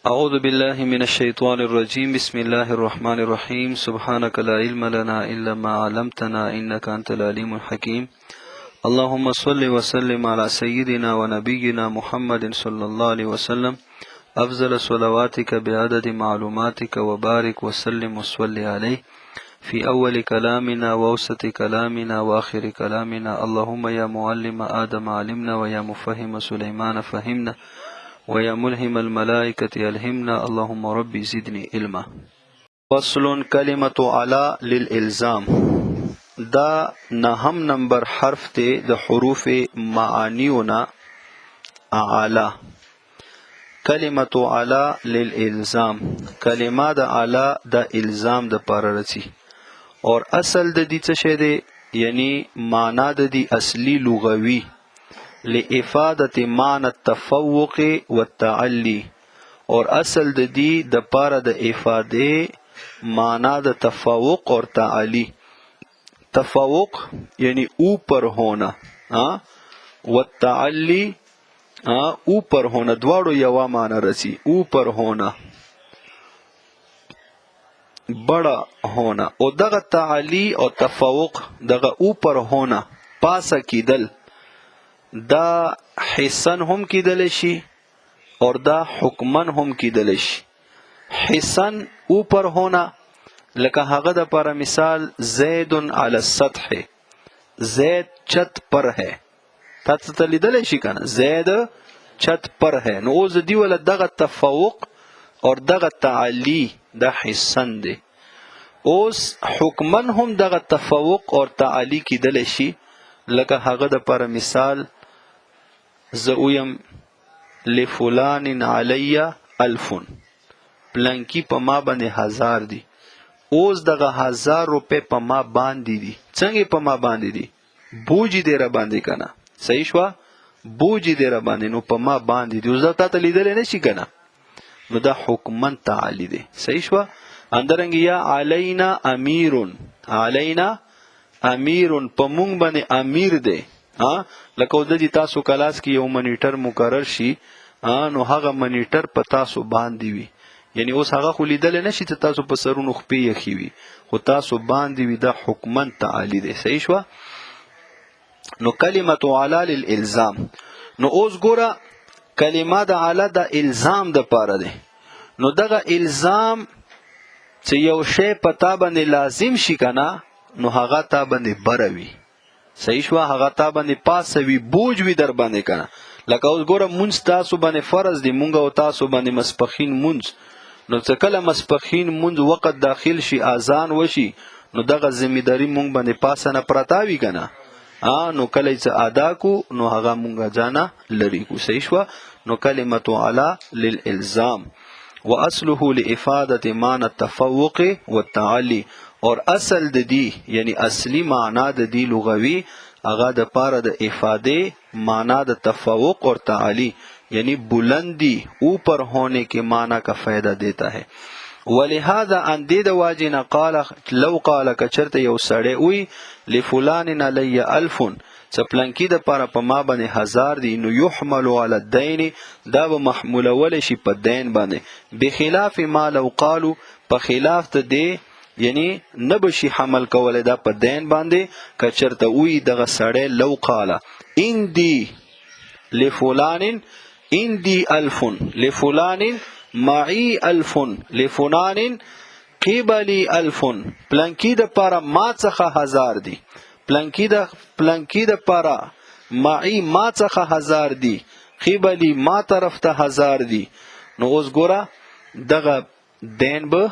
أعوذ بالله من الشيطان الرجيم بسم الله الرحمن الرحيم سبحانك لا علم لنا إلا ما علمتنا إنك أنت العليم الحكيم اللهم صل وسلم على سيدنا ونبينا محمد صلى الله عليه وسلم أفضل صلواتك بعدد معلوماتك وبارك وسلم وصل عليه في أول كلامنا وأوسط كلامنا وآخر كلامنا اللهم يا معلم آدم علمنا ويا مفهم سليمان فهمنا ويا ملهم الملائكة ألهمنا اللهم ربي زدني علما. فصل كلمة على للإلزام. دا نهم نمبر حرف تے د حروف معانیونا اعلا. کلمة على للإلزام. کلمه د علا د الزام د پاره رسی اور اصل د دې څه شه دی یعنی معنا د دې اصلي لغوي لإفادة معنى التفوق والتعلي اور اصل د دې د پاره د افاده معنا د تفوق اور تعلی. تفوق یعنی اوپر ہونا والتعلی اوپر ہونا دواړو یو معنا رسی اوپر ہونا بڑا ہونا او دغه تعلی او تفوق دغه اوپر ہونا پاسه کیدل دا حسن هم کیدل شي اور دا حکمن هم کیدل شي. حسن اوپر ہونا لکه هغه د پر مثال زید علی السطح زید چھت پر ہے تاسو ته لیدل شي کنه زید چھت پر ہے نو اوس دی ول دغه تفوق اور دغه تعلی د حسن دی. اوس حکمن هم دغه تفوق اور تعلی کیدل شي لکه هغه د پر مثال زویم لفلان علی الف پلانکی په ما باندې 1000 دی. اوس دغه 1000 روپے په ما باندې دي څنګه په ما باندې دي بوجي دی را باندې کنه صحیح شو بوجي دی را باندې نو په ما باندې دي اوس ته لیدل نه شي کنه نو دا حکمن تعالی دی صحیح شو. اندرنګ یا علینا امیرون علینا امیرون په مونږ باندې امیر دی لکه د دې تاسو کلاس کې یو منیټر مقرر شي نو هغه منیټر په تاسو باندې وي یعنی اوس هغه خو لیدل نه شي ته تاسو په سرونو خپې یخي وي خو تاسو باندې وي دا حکمن تعالی دی صحیح شو. نو کلمه علی للالزام نو اوس ګوره کلمه د علی د الزام د پاره دی نو دغه الزام چې یو شی پتا باندې لازم شي کنه نو هغه تا باندې بروي صحیح شو هغه تا باندې پاسوي بوج وی در باندې کنه لکه اوس ګوره مونږ تاسو باندې فرض دی مونږ او تاسو باندې مسپخین مونږ نو څه کله مسپخین مونږ وخت داخل شي اذان وشي نو دغه ذمہداری مونږ باندې پاسه نه پرتاوي کنه نو کله چې ادا کو نو هغه مونږه جانا لري کو صحیح شو. نو کلمه علی للالزام واصله لافاده معنى التفوق والتعلی اور اصل د دی یعنی اصلی معنا د دی لغوی هغه د پاره د افاده معنا د تفوق اور تعلی یعنی بلندی اوپر ہونے کے معنی کا فائدہ دیتا ہے. ولهذا اندید واجنا قال لو قال کچرت یو سړی وی لفلان علی الف چپلنکی د پاره په ما باندې 1000 دی نو یحمل علی الدین دا به محمول ول شي په دین باندې بخلاف ما لو قالو په خلاف ته دی یعنی نبشي حمل کوله دا په دین باندې کچرته وی دغه سړی لو قال اندی لفلان اندی الف لفلان معی الف لفلان قبلی الف پلانکی د پاره ما څخه 1000 دی پلانکی د پاره معی ما څخه 1000 دی قبلی ما طرف ته 1000 دی نو اوس ګوره دغه دین به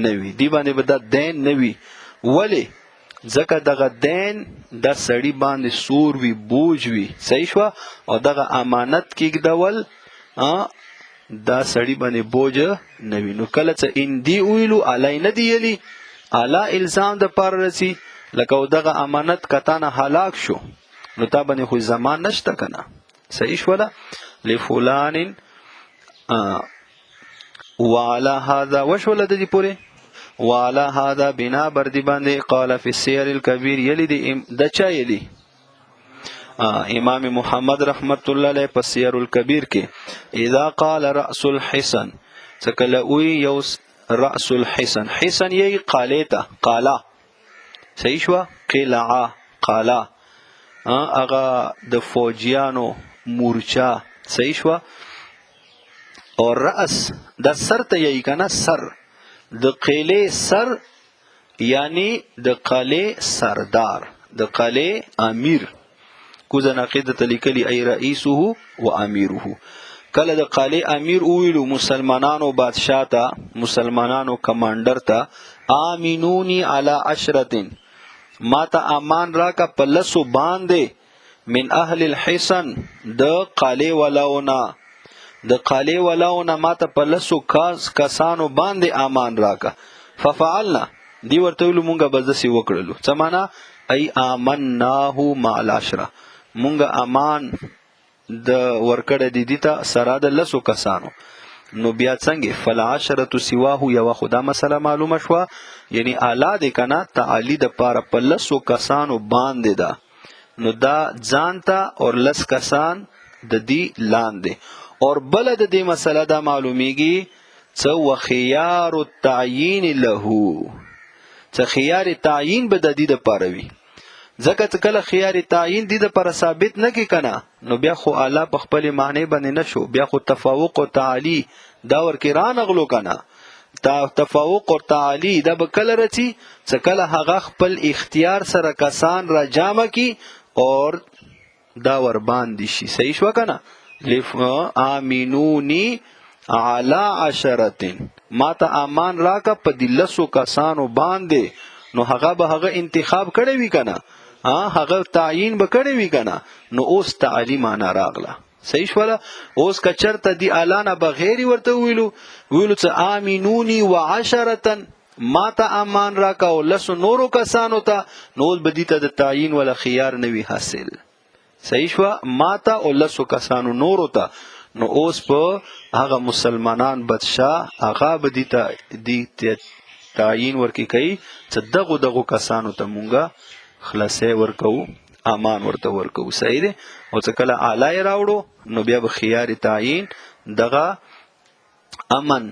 نوی دی باندې به دا دین نوی ولی ځکه دغه دین د سړی باندې سور وی بوج وی صحیح شو او دغه امانت کېږدول دا سړی باندې بوج نوی نو کله چې اندی ویلو علی نه دی یلی اعلی الزام د پر رسی لکه دغه امانت کتانه هلاک شو نو تا باندې خو زمان نشته کنه صحیح شو لفلان وعلى هذا وشول د دې پوره وعلى هذا بنا بردی باندې قال فی السیر الکبیر یلی د چا یلی امام محمد رحمت الله علیه په سیر الکبیر کې اذا قال راس الحسن څه کله وی یو رأس الحسن حسن یې قاله ته قالا صحیح شو قلعه قالا هغه د فوجیانو مورچا صحیح شو او رأس د سر ته یې کنه سر د قلعه سر یعنی د قلعه سردار د قلعه امیر کوزه نقیده تلیکلی ای رئیسه و امیره کله د قلعه امیر ویلو مسلمانانو بادشاہ ته مسلمانانو کمانډر ته امینونی علی عشرتن ما ته امان راکا پلسو باندې من اهل الحسن د قلعه ولاونا ما ته پلسو کسانو باندې امان راکا ففعلنا دی ورته ویلو مونږه بزدسي وکړلو څه معنا ای آمناه مع العشره مونږه امان د ورکړه د دې ته سره د لسو کسانو نو بیا څنګه فالعشره سواه یو خدا مسله معلومه شو یعنی اعلی د کنا تعالی د پاره په لسو کسانو باندې دا نو دا ځانته اور لس کسان د دې لاندې اور بل د دې مسله دا معلومیږي څو وخيار التعیین له څه خيار تعیین به د دې د پاره وي ځکه چې کله خيار تعیین دي د پر ثابت نه کی کنه نو بیا خو اعلی په خپل معنی باندې نشو بیا خو تفوق او تعالی دا ورکې را نغلو کنه تفوق او تعالی دا به کله رچی چې کله هغه خپل اختیار سره کسان را جمع کی اور دا ور باندې شي صحیح شو کنه امینونی علی عشرتن ما ته امان راکا په دلسو کسانو باندې نو هغه به هغه انتخاب کړی وی کنه هغه تعیین به کړی وی کنه نو اوس تعالی معنا راغله صحیح شولا اوس کچرته دی اعلان بغیر ورته ویلو چې امینونی وعشرتن ما ته امان راکا او لسو نورو کسانو ته نو بدیته د تعیین ولا خيار نوی حاصل صحیح شو ما ته او لسو کسانو نورو ته نو اوس په هغه مسلمانان بادشاہ هغه بدیته دی تعیین ورکی کوي چې دغه کسانو ته مونږه خلاصې ورکو امان ورته ورکو صحیح دی او چې کله اعلی راوړو نو بیا به خيار تعیین دغه امن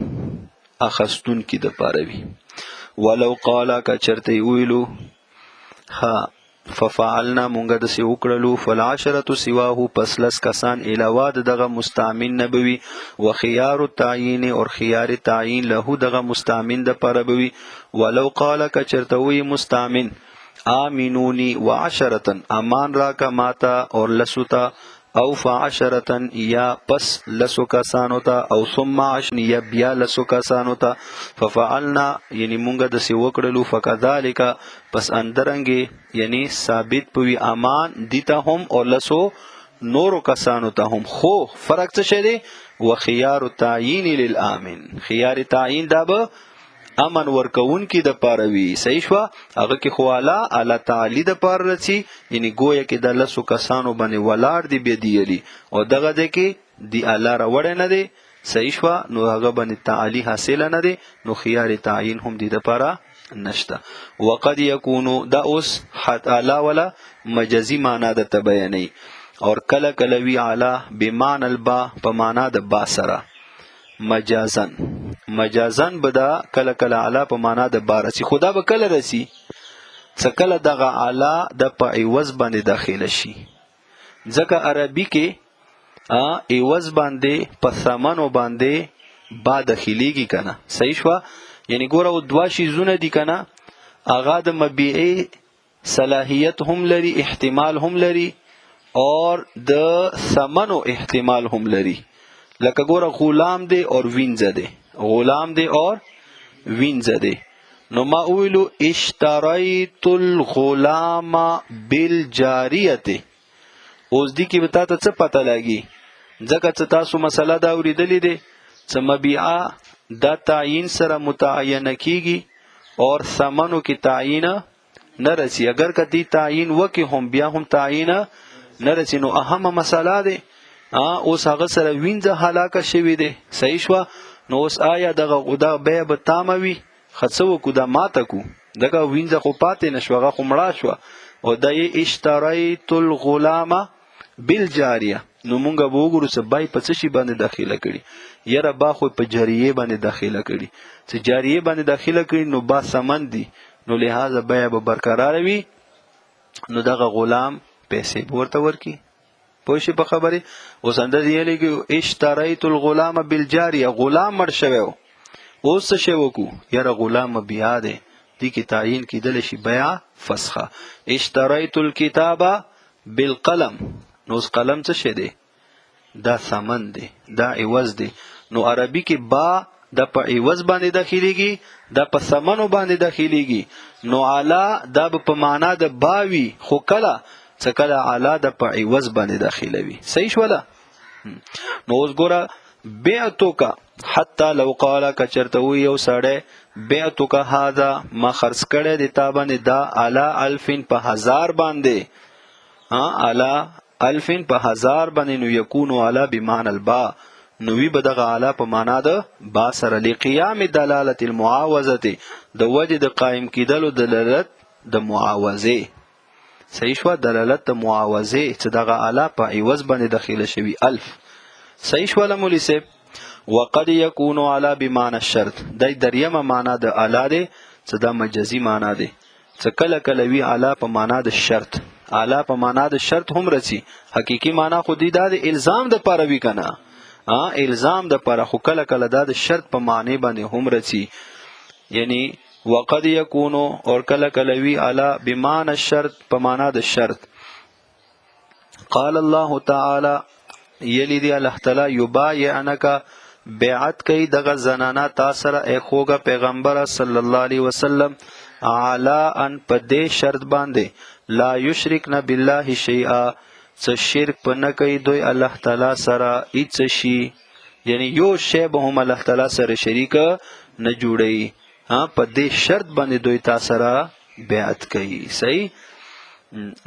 اخستون کی د پاره وی ولو قال کا چرته ویلو ها ففعلنا مونږه د سی وکړلو فالعشره سواه پس لس کسان علاوه دغه مستامن نبوي وخيار التعيين اور خيار تعيين له دغه مستامن د پربوي ولو قال کچرتوي مستامن امنوني وعشره امان راکا ماتا اور لسوتا او فعشرتن یا پس لسو کسانو تا او ثم عشن یا بیا لسو کسانو تا ففعلنا یعنی مونږه د سی وکړلو فکذالک پس اندرنګي یعنی ثابت پوي امان دیتا هم او لسو نورو کسانو ته هم خو فرق څه شری وخيار التعيين للامن خيار تعيين دا به امن ورکون کی د پاروي صحیح شو هغه کې خواله الله تعالی د پار رچی یعنی گویا کې د لسو کسانو باندې ولار دی به دیلی او دغه د کې دی الله را وړ نه دی صحیح شو نو هغه باندې تعالی حاصل نه دی نو خيار تعین هم دی د پاره نشته وقد يكون دا اوس حت اعلی ولا مجازي معنا د تبینی اور کله کله وی اعلی بمان البا په معنا د با سره مجازن بدا کله کله اعلی په معنا د بارسی خدا به کله رسی څکله دغه اعلی د په ایوز باندې داخله شي ځکه عربی کې ایوز باندې په ثمنو باندې با داخليږي کنه صحیح شو یعنی ګوره دوا شی زونه دي کنه اغا د مبيعي صلاحیت هم لري احتمال هم لري اور د ثمنو احتمال هم لري لکه ګوره غلام دی اور وینځه دی غلام دی اور وینځه دی نو ما ویلو اشتریت الغلام بالجاریه اوس دی کې وتا ته څه پته لګي ځکه چې تاسو مسله دا اوریدلې دي چې مبيعه دا تعیین سره متعین کیږي اور ثمنو کې تعیین نه رسی اگر کدی تعیین وکي هم بیا هم تعیین نه رسی نو اهمه مسله ده اوس هغه سره وینځه هلاکه شوی دی صحیح شو نو اوس آیا دغه غدا به به تاموي خڅو کو دا ماته کو دغه وینځه خو پاتې نشوغه خو مړه شو او د اشتریت الغلام بالجاریه نو مونږه وګورو چې بای په څه شي باندې داخله کړي یره با خو په جریه باندې داخله کړي چې جریه باندې داخله کړي نو با سمن دي نو لہذا بیع به برقرار وي نو دغه غلام پیسې ورته ورکی پوه شي په خبره اوس انداز یې لګي اشتریت الغلام بالجاریه غلام مړ شوی اوس څه شی وکړو یره غلام بیا دی دې کې تعین کېدل شي بیع فسخه اشتریت الكتاب بالقلم نو اوس قلم څه شی دی دا ثمن دی دا عوض دی نو عربي کې با د په عوض باندې داخليږي د په ثمنو باندې داخليږي نو اعلی دا په معنا د باوي خو کله څه کله اعلی د په عوض باندې داخلوي صحیح شولا نو اوس ګوره بعتک حتی لو قال کچرته وی یو سړی بعتک هذا ما خرڅ کړی د تا باندې دا اعلی الفین په 1000 باندې اعلی الفین په 1000 باندې نو یکونو اعلی بمعنى البا نو وی بدغه اعلی په معنا د با سره لقیام دلاله المعاوضه د وجه د قائم کیدلو دلالت د معاوضه صحیح شو دلالت د معاوضه چې دغه اعلی په عوض باندې داخله شوی الف صحیح شو لمولي سه وقد يكون على بمعنى الشرط دای دریمه معنا د اعلی دی چې دا مجازي معنا دی چې کله کله وی اعلی په معنا د شرط اعلی په معنا د شرط هم رسی حقيقي معنا خو دی د الزام د پاره وی کنه الزام د پاره خو کله کله د شرط په معنی باندې هم رسی یعنی وقد يكون اور کله کله وی اعلی بمعنى الشرط په معنا د شرط قال الله تعالی یلی دی الله تعالی یبایعنک بیعت کوي دغه زنانا تاسو را اخوګه پیغمبر صلی الله علیه وسلم اعلی ان په دې شرط باندې لا یشرکن بالله شیئا څه شرک پنه کوي دوی الله تعالی سره هیڅ شي یعنی یو شی به هم الله تعالی سره شریک نه جوړي په دې شرط باندې دوی تاسو را بیعت کوي صحیح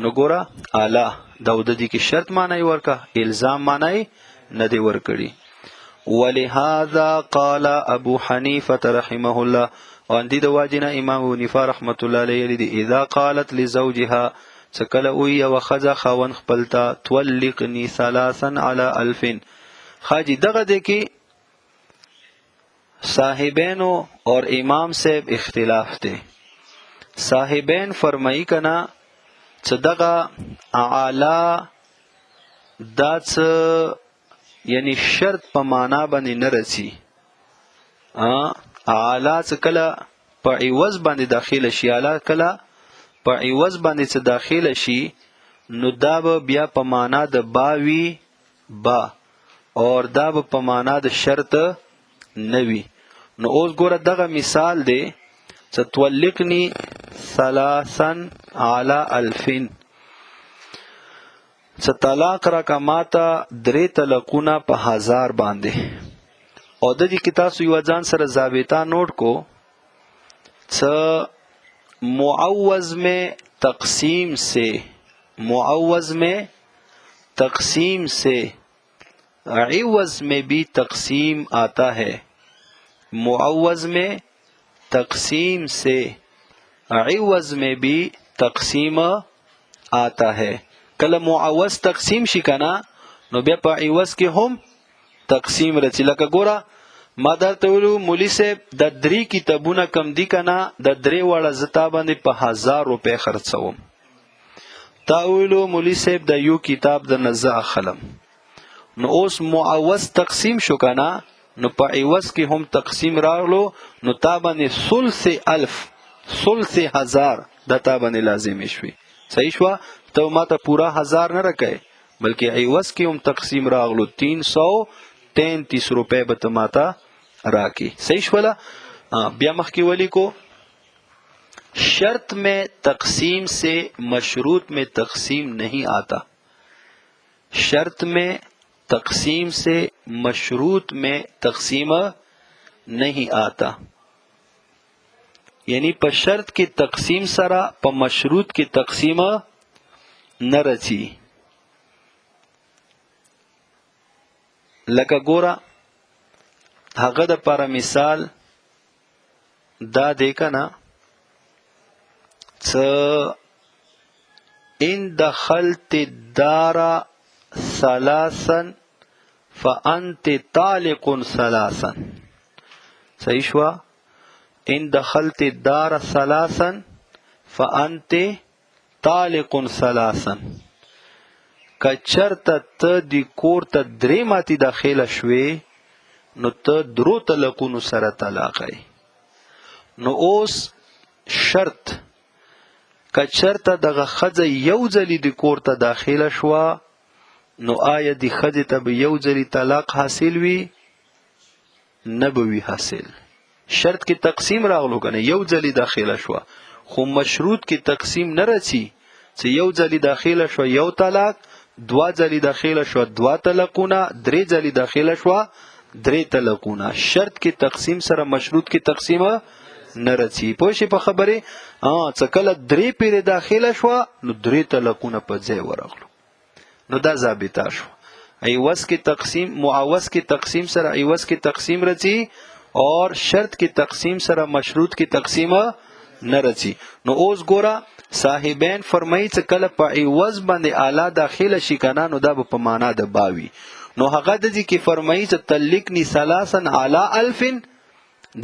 نو ګوره اعلی داود دي کې شرط معنی ورکا الزام معنی نه دی ورکړي ولهذا قال ابو حنیفه رحمه الله وان دي د واجنه امام ابو حنیفه رحمت الله علیه دي اذا قالت لزوجها سکل اوی و خذا خوان خپلتا تولقنی ثلاثا على 1000 خاجی دغه دي کې صاحبینو اور امام صاحب اختلاف ته صاحبین فرمایي کنا صدقه اعلی داڅ یعنی شرط په معنا باندې نه رسی اعلی څه کله په عوض باندې داخله شي اعلی کله په عوض باندې څه داخله شي نو دا به بیا په معنا د باوی با اور دا به په معنا د شرط نوي نو اوس ګوره دغه مثال دی چې تولقنی ثلاثا على 1000 څه طلاق را کماتا درې طلاقونه په 1000 باندې او د دې کتاب یو ځان سره ضابطه نوٹ کو څه معوض میں تقسیم سے معوض میں تقسیم سے عوض میں بھی تقسیم آتا ہے معوض میں تقسیم سے عوض میں بھی تقسیم آتا ہے کله معوض تقسیم شي کنه نو بیا په عوض کې هم تقسیم رچی لکه ګوره ما درته ویلو مولوی صاحب د 3 کتابونه کم دي کنه د 3 وړه زتا باندې په 1000 روپے خرڅوم تا ویلو مولوی صاحب د یو کتاب د نزا خلم نو اوس معوض تقسیم شو کنه نو په عوض کې هم تقسیم راغلو نو تا باندې ثلث 1000 د تا باندې لازم شوي صحیح شو ته ماته پورا 1000 نه راکې بلکې عوض کې هم تقسیم راغلو 333 روپے به ته ماته راکې صحیح شولا بیا مخکې ولی کو شرط میں تقسیم سے مشروط میں تقسیم نہیں آتا شرط میں تقسیم سے مشروط میں تقسیم نہیں آتا یعنی په شرط کې تقسیم سره په مشروط کې تقسیم نه رچی لکه ګوره هغه د پر مثال دا دی کنه ان دخلت الدار ثلاثا فانت طالق ثلاثا. صحیح شو. ان دخلت الدار ثلاثا فانت طالق ثلاثا. کچرته ته دی کور ته درې ماتي داخله شوې نو ته درو طلاقونو سره طلاق ای. نو اوس شرط کچرته دغه ښځه یو ځلې د کور ته داخله شوه نو آیا د ښځې ته به یو ځلې طلاق حاصل وي؟ نه به وي حاصل. شرط کې تقسیم راغلو کنه، یو ځلې داخله شوه، خو مشروط کې تقسیم نه رسي چې یو ځلې داخله شوه یو طلاق، دوه ځلې داخله شوه دوه طلاقونه، درې ځلې داخله شوه درې طلاقونه. شرط کې تقسیم سره مشروط کې تقسیم نه رسي. پوه شئ په خبرې؟ څه کله درې پیرې داخله شوه نو درې طلاقونه په ځای ورغلو، نو دا ضابطه شو. عوض کې تقسیم، معوض کې تقسیم سره عوض کې تقسیم رسي اور شرط کې تقسیم سره مشروط کې تقسیم نه رسي. نو اوس ګوره صاحبین فرمایي چې کله په عوض باندې اعلی داخله شي کنه نو دا به په معنا د باوي. نو هغه د دې کې فرمایي چې طلقني ثلاثا علی الف،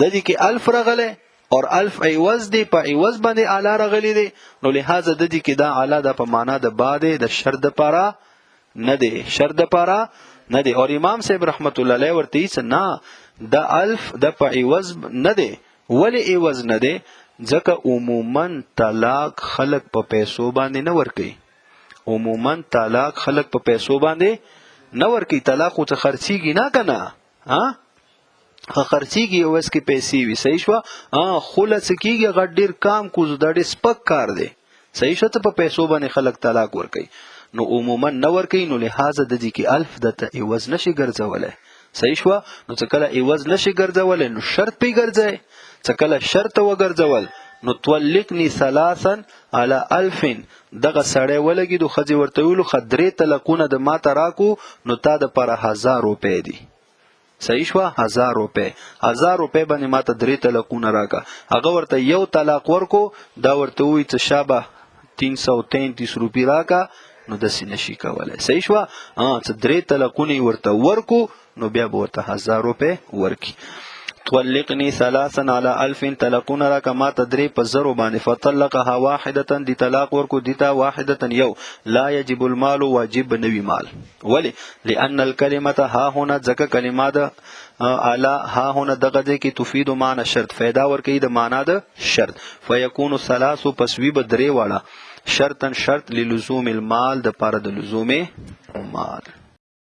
د دې کې الف راغله اور الف عوض دی، په عوض باندې اعلی راغلی دی، نو لہذا د دې کې دا اعلی د په معنا د با دی، د شرط لپاره نه دی، شرط لپاره نه دی. اور امام صاحب رحمت الله علیه ورته یې نه د الف د په عوض نه دی. ولی عوض نه دی؟ ځکه عموما طلاق خلق په پیسو باندې نه ورکي، عموما طلاق خلق په پیسو باندې نه ورکي. طلاق خو ته خرڅيږي نه کنه، ها خرڅيږي او اس کې پیسې وي. صحیح شو. خلص کیږي غډ ډیر کام کوز د ډیر سپک کار دی. صحیح شو. ته په پیسو باندې خلق طلاق ورکي نو عموما نه ورکي، نو لہذا د دې کې الف د عوض نشي ګرځولای. صحیح شو. نو څه کله عوض نشي ګرځولای نو شرط پی ګرځي، څه کله شرط وګرځول نو طلقني ثلاثا على الف، دغه سړی ولګي دو خځې ورته ویلو خدرې طلاقونه د ما ته راکو نو تا د پر 1000 روپے دي. صحیح شو. 1000 روپے، 1000 روپے باندې ما ته درې طلاقونه راکا. هغه ورته یو طلاق ورکو، دا ورته وی چې شابه 333 روپی راکا، نو داسې نشي کولای. صحیح شو. چې درې طلاقونه ورته ورکو نو بیا به ورته 1000 روپے ورکی. طلقني ثلاثا على الف، طلاقون را کما تدری په زرو باندې، فطلقها واحده، دی طلاق ورکو دیتا واحده یو، لا يجب المال، واجب نوی مال. ولی لان الكلمه ها هنا، ځکه کلمه د اعلی ها هنا دغه دې کې تفید معنی شرط، فایده ورکې د معنا د شرط. فیکون ثلاث، پس وی بدرې والا شرطا شرط للزوم المال، د پاره د لزوم مال.